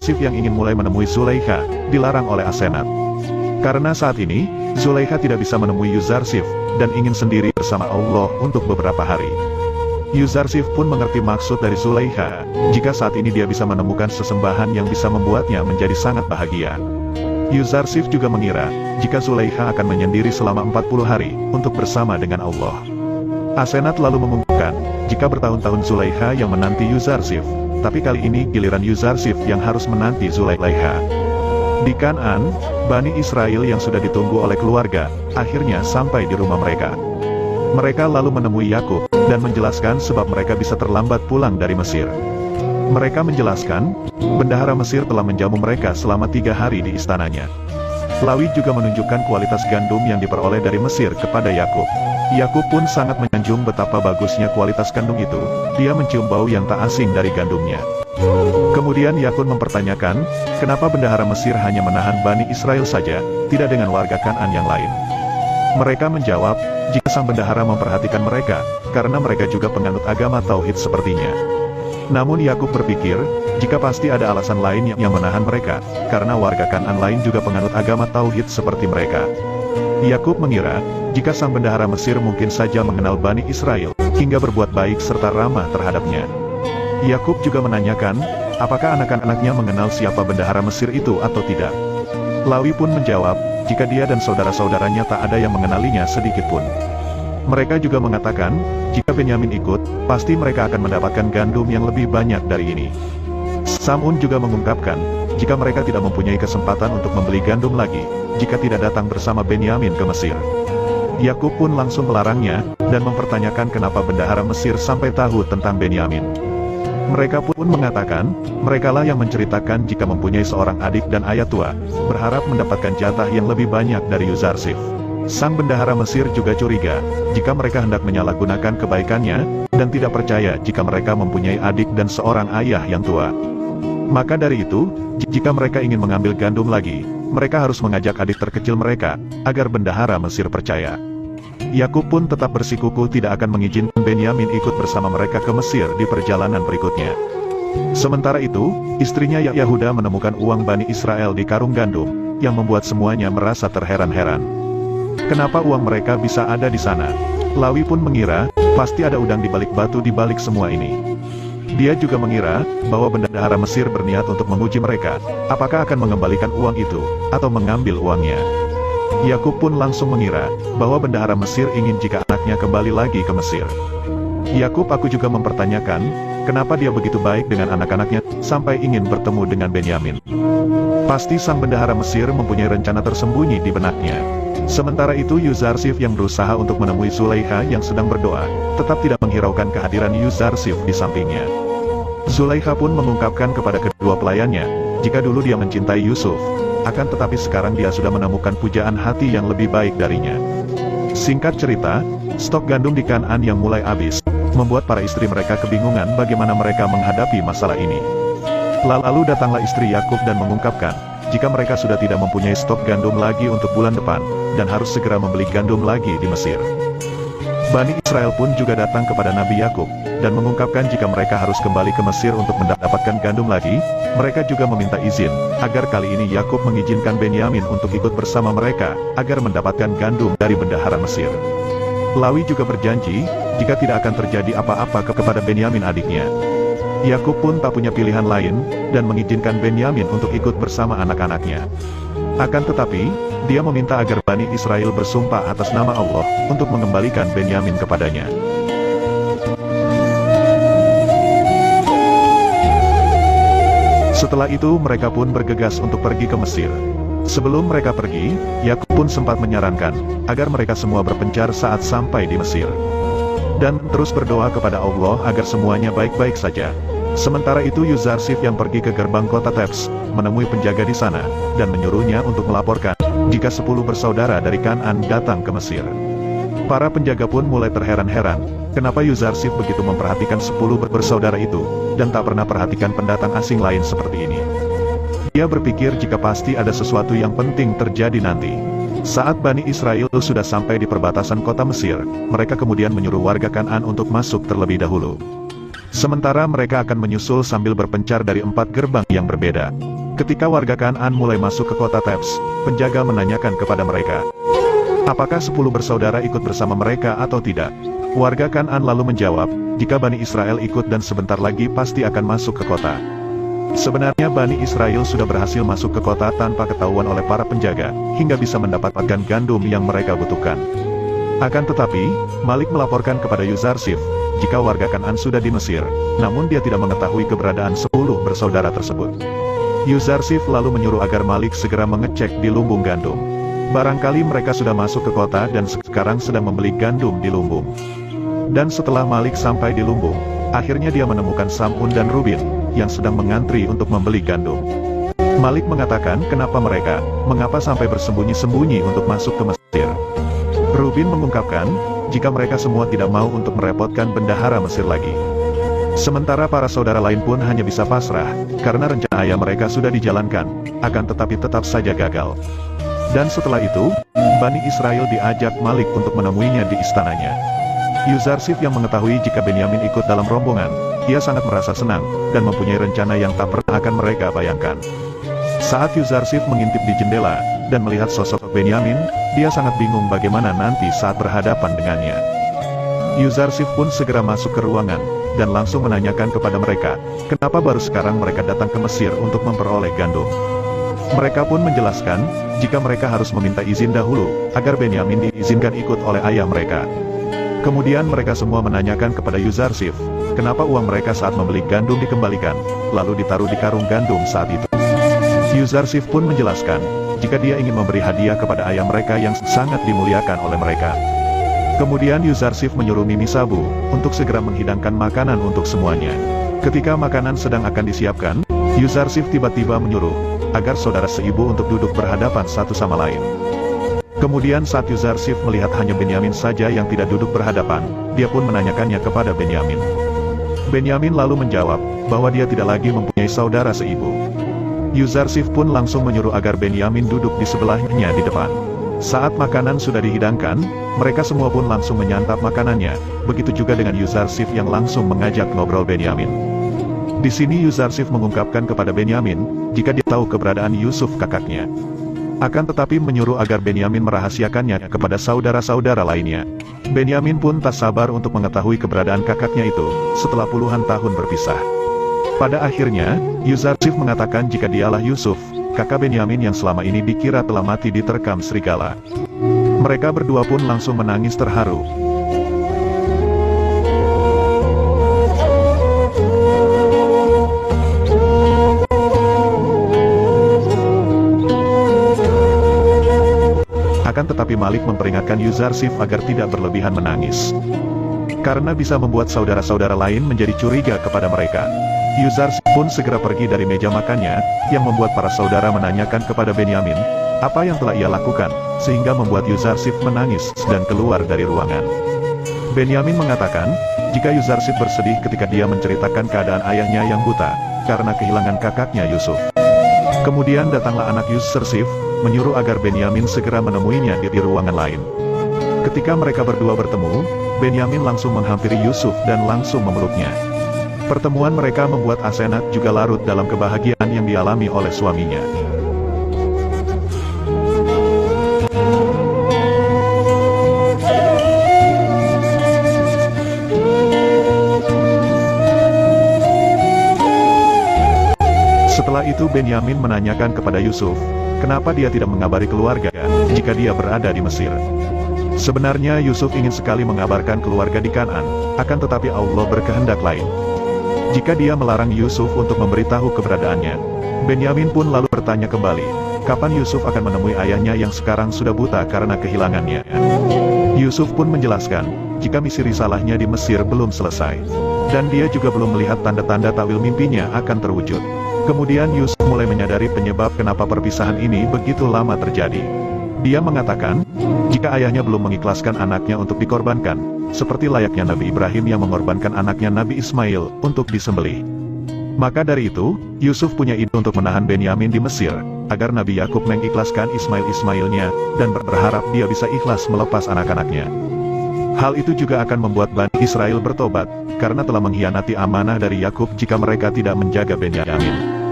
Yuzarsif yang ingin mulai menemui Zulaikha, dilarang oleh Asenat. Karena saat ini, Zulaikha tidak bisa menemui Yuzarsif, dan ingin sendiri bersama Allah untuk beberapa hari. Yuzarsif pun mengerti maksud dari Zulaikha, jika saat ini dia bisa menemukan sesembahan yang bisa membuatnya menjadi sangat bahagia. Yuzarsif juga mengira, jika Zulaikha akan menyendiri selama 40 hari, untuk bersama dengan Allah. Asenat lalu mengumumkan, jika bertahun-tahun Zulaikha yang menanti Yuzarsif, tapi kali ini giliran Yuzarsif yang harus menanti Zulaikha. Di Kan'an, Bani Israel yang sudah ditunggu oleh keluarga, akhirnya sampai di rumah mereka. Mereka lalu menemui Yakub, dan menjelaskan sebab mereka bisa terlambat pulang dari Mesir. Mereka menjelaskan, bendahara Mesir telah menjamu mereka selama 3 hari di istananya. Lawi juga menunjukkan kualitas gandum yang diperoleh dari Mesir kepada Yakub. Yakub pun sangat menyanjung betapa bagusnya kualitas gandum itu, dia mencium bau yang tak asing dari gandumnya. Kemudian Yakub mempertanyakan, kenapa bendahara Mesir hanya menahan Bani Israel saja, tidak dengan warga Kan'an yang lain. Mereka menjawab, jika sang bendahara memperhatikan mereka, karena mereka juga penganut agama Tauhid sepertinya. Namun Yakub berpikir, jika pasti ada alasan lain yang menahan mereka, karena warga Kan'an lain juga penganut agama Tauhid seperti mereka. Yakub mengira, jika sang bendahara Mesir mungkin saja mengenal Bani Israel, hingga berbuat baik serta ramah terhadapnya. Yakub juga menanyakan, apakah anak-anaknya mengenal siapa bendahara Mesir itu atau tidak. Lawi pun menjawab, jika dia dan saudara-saudaranya tak ada yang mengenalinya sedikitpun. Mereka juga mengatakan, jika Benyamin ikut, pasti mereka akan mendapatkan gandum yang lebih banyak dari ini. Samun juga mengungkapkan, jika mereka tidak mempunyai kesempatan untuk membeli gandum lagi, jika tidak datang bersama Benyamin ke Mesir. Yakub pun langsung melarangnya, dan mempertanyakan kenapa bendahara Mesir sampai tahu tentang Benyamin. Mereka pun mengatakan, merekalah yang menceritakan jika mempunyai seorang adik dan ayah tua, berharap mendapatkan jatah yang lebih banyak dari Yuzarsif. Sang bendahara Mesir juga curiga, jika mereka hendak menyalahgunakan kebaikannya, dan tidak percaya jika mereka mempunyai adik dan seorang ayah yang tua. Maka dari itu, jika mereka ingin mengambil gandum lagi, mereka harus mengajak adik terkecil mereka, agar bendahara Mesir percaya. Yakub pun tetap bersikukuh tidak akan mengizinkan Benyamin ikut bersama mereka ke Mesir di perjalanan berikutnya. Sementara itu, istrinya Yahuda menemukan uang Bani Israel di karung gandum, yang membuat semuanya merasa terheran-heran. Kenapa uang mereka bisa ada di sana? Lawi pun mengira, pasti ada udang di balik batu di balik semua ini. Dia juga mengira, bahwa bendahara Mesir berniat untuk menguji mereka, apakah akan mengembalikan uang itu, atau mengambil uangnya. Yakub pun langsung mengira, bahwa bendahara Mesir ingin jika anaknya kembali lagi ke Mesir. Yakub juga mempertanyakan, kenapa dia begitu baik dengan anak-anaknya, sampai ingin bertemu dengan Benyamin. Pasti sang bendahara Mesir mempunyai rencana tersembunyi di benaknya. Sementara itu Yuzarsif yang berusaha untuk menemui Zulaikha yang sedang berdoa, tetap tidak menghiraukan kehadiran Yuzarsif di sampingnya. Zulaikha pun mengungkapkan kepada kedua pelayannya, jika dulu dia mencintai Yusuf, akan tetapi sekarang dia sudah menemukan pujaan hati yang lebih baik darinya. Singkat cerita, stok gandum di Kan'an yang mulai habis, membuat para istri mereka kebingungan bagaimana mereka menghadapi masalah ini. Lalu datanglah istri Yakub dan mengungkapkan, jika mereka sudah tidak mempunyai stok gandum lagi untuk bulan depan, dan harus segera membeli gandum lagi di Mesir. Bani Israel pun juga datang kepada Nabi Yakub, dan mengungkapkan jika mereka harus kembali ke Mesir untuk mendapatkan gandum lagi. Mereka juga meminta izin, agar kali ini Yakub mengizinkan Benyamin untuk ikut bersama mereka, agar mendapatkan gandum dari bendahara Mesir. Lawi juga berjanji, jika tidak akan terjadi apa-apa kepada Benyamin adiknya. Yakub pun tak punya pilihan lain, dan mengizinkan Benyamin untuk ikut bersama anak-anaknya. Akan tetapi, dia meminta agar Bani Israel bersumpah atas nama Allah, untuk mengembalikan Benyamin kepadanya. Setelah itu mereka pun bergegas untuk pergi ke Mesir. Sebelum mereka pergi, Yakub pun sempat menyarankan, agar mereka semua berpencar saat sampai di Mesir. Dan terus berdoa kepada Allah agar semuanya baik-baik saja. Sementara itu Yuzarsif yang pergi ke gerbang kota Tebs, menemui penjaga di sana, dan menyuruhnya untuk melaporkan, jika 10 bersaudara dari Kan'an datang ke Mesir. Para penjaga pun mulai terheran-heran, kenapa Yuzarsif begitu memperhatikan 10 bersaudara itu, dan tak pernah perhatikan pendatang asing lain seperti ini. Dia berpikir jika pasti ada sesuatu yang penting terjadi nanti. Saat Bani Israel sudah sampai di perbatasan kota Mesir, mereka kemudian menyuruh warga Kan'an untuk masuk terlebih dahulu. Sementara mereka akan menyusul sambil berpencar dari 4 gerbang yang berbeda. Ketika warga Kan'an mulai masuk ke kota Thebes, penjaga menanyakan kepada mereka, apakah 10 bersaudara ikut bersama mereka atau tidak? Warga Kan'an lalu menjawab, jika Bani Israel ikut dan sebentar lagi pasti akan masuk ke kota. Sebenarnya Bani Israel sudah berhasil masuk ke kota tanpa ketahuan oleh para penjaga, hingga bisa mendapatkan gandum yang mereka butuhkan. Akan tetapi, Malik melaporkan kepada Yuzarsif, jika warga Kan'an sudah di Mesir, namun dia tidak mengetahui keberadaan 10 bersaudara tersebut. Yuzarsif lalu menyuruh agar Malik segera mengecek di lumbung gandum. Barangkali mereka sudah masuk ke kota dan sekarang sedang membeli gandum di lumbung. Dan setelah Malik sampai di lumbung, akhirnya dia menemukan Sam'un dan Rubin, yang sedang mengantri untuk membeli gandum. Malik mengatakan mengapa sampai bersembunyi-sembunyi untuk masuk ke Mesir. Rubin mengungkapkan, jika mereka semua tidak mau untuk merepotkan bendahara Mesir lagi. Sementara para saudara lain pun hanya bisa pasrah, karena rencana ayah mereka sudah dijalankan, akan tetapi tetap saja gagal. Dan setelah itu, Bani Israel diajak Malik untuk menemuinya di istananya. Yuzarsif yang mengetahui jika Benyamin ikut dalam rombongan, ia sangat merasa senang, dan mempunyai rencana yang tak pernah akan mereka bayangkan. Saat Yuzarsif mengintip di jendela, dan melihat sosok Benyamin, dia sangat bingung bagaimana nanti saat berhadapan dengannya. Yuzarsif pun segera masuk ke ruangan, dan langsung menanyakan kepada mereka, kenapa baru sekarang mereka datang ke Mesir untuk memperoleh gandum. Mereka pun menjelaskan, jika mereka harus meminta izin dahulu, agar Benyamin diizinkan ikut oleh ayah mereka. Kemudian mereka semua menanyakan kepada Yuzarsif, kenapa uang mereka saat membeli gandum dikembalikan, lalu ditaruh di karung gandum saat itu. Yuzarsif pun menjelaskan, jika dia ingin memberi hadiah kepada ayah mereka yang sangat dimuliakan oleh mereka. Kemudian Yuzarsif menyuruh Mimi Sabu, untuk segera menghidangkan makanan untuk semuanya. Ketika makanan sedang akan disiapkan, Yuzarsif tiba-tiba menyuruh, agar saudara seibu untuk duduk berhadapan satu sama lain. Kemudian saat Yuzarsif melihat hanya Benyamin saja yang tidak duduk berhadapan, dia pun menanyakannya kepada Benyamin. Benyamin lalu menjawab, bahwa dia tidak lagi mempunyai saudara seibu. Yuzarsif pun langsung menyuruh agar Benyamin duduk di sebelahnya di depan. Saat makanan sudah dihidangkan, mereka semua pun langsung menyantap makanannya, begitu juga dengan Yuzarsif yang langsung mengajak ngobrol Benyamin. Di sini Yuzarsif mengungkapkan kepada Benyamin, jika dia tahu keberadaan Yusuf kakaknya. Akan tetapi menyuruh agar Benyamin merahasiakannya kepada saudara-saudara lainnya. Benyamin pun tak sabar untuk mengetahui keberadaan kakaknya itu, setelah puluhan tahun berpisah. Pada akhirnya, Yuzarsif mengatakan jika dialah Yusuf, kakak Benyamin yang selama ini dikira telah mati diterkam serigala. Mereka berdua pun langsung menangis terharu. Akan tetapi Malik memperingatkan Yuzarsif agar tidak berlebihan menangis, karena bisa membuat saudara-saudara lain menjadi curiga kepada mereka. Yuzarsif pun segera pergi dari meja makannya, yang membuat para saudara menanyakan kepada Benyamin, apa yang telah ia lakukan, sehingga membuat Yuzarsif menangis, dan keluar dari ruangan. Benyamin mengatakan, jika Yuzarsif bersedih ketika dia menceritakan keadaan ayahnya yang buta, karena kehilangan kakaknya Yusuf. Kemudian datanglah anak Yuzarsif, menyuruh agar Benyamin segera menemuinya di ruangan lain. Ketika mereka berdua bertemu, Benyamin langsung menghampiri Yusuf dan langsung memeluknya. Pertemuan mereka membuat Asenat juga larut dalam kebahagiaan yang dialami oleh suaminya. Setelah itu Benyamin menanyakan kepada Yusuf, kenapa dia tidak mengabari keluarga, jika dia berada di Mesir. Sebenarnya Yusuf ingin sekali mengabarkan keluarga di Kan'an, akan tetapi Allah berkehendak lain. Jika dia melarang Yusuf untuk memberitahu keberadaannya, Benyamin pun lalu bertanya kembali, kapan Yusuf akan menemui ayahnya yang sekarang sudah buta karena kehilangannya. Yusuf pun menjelaskan, jika misi risalahnya di Mesir belum selesai, dan dia juga belum melihat tanda-tanda takwil mimpinya akan terwujud. Kemudian Yusuf mulai menyadari penyebab kenapa perpisahan ini begitu lama terjadi. Dia mengatakan, jika ayahnya belum mengikhlaskan anaknya untuk dikorbankan, seperti layaknya Nabi Ibrahim yang mengorbankan anaknya Nabi Ismail untuk disembelih. Maka dari itu, Yusuf punya ide untuk menahan Benyamin di Mesir, agar Nabi Yakub mengikhlaskan Ismail-Ismailnya, dan berharap dia bisa ikhlas melepas anak-anaknya. Hal itu juga akan membuat Bani Israel bertobat, karena telah mengkhianati amanah dari Yakub jika mereka tidak menjaga Benyamin.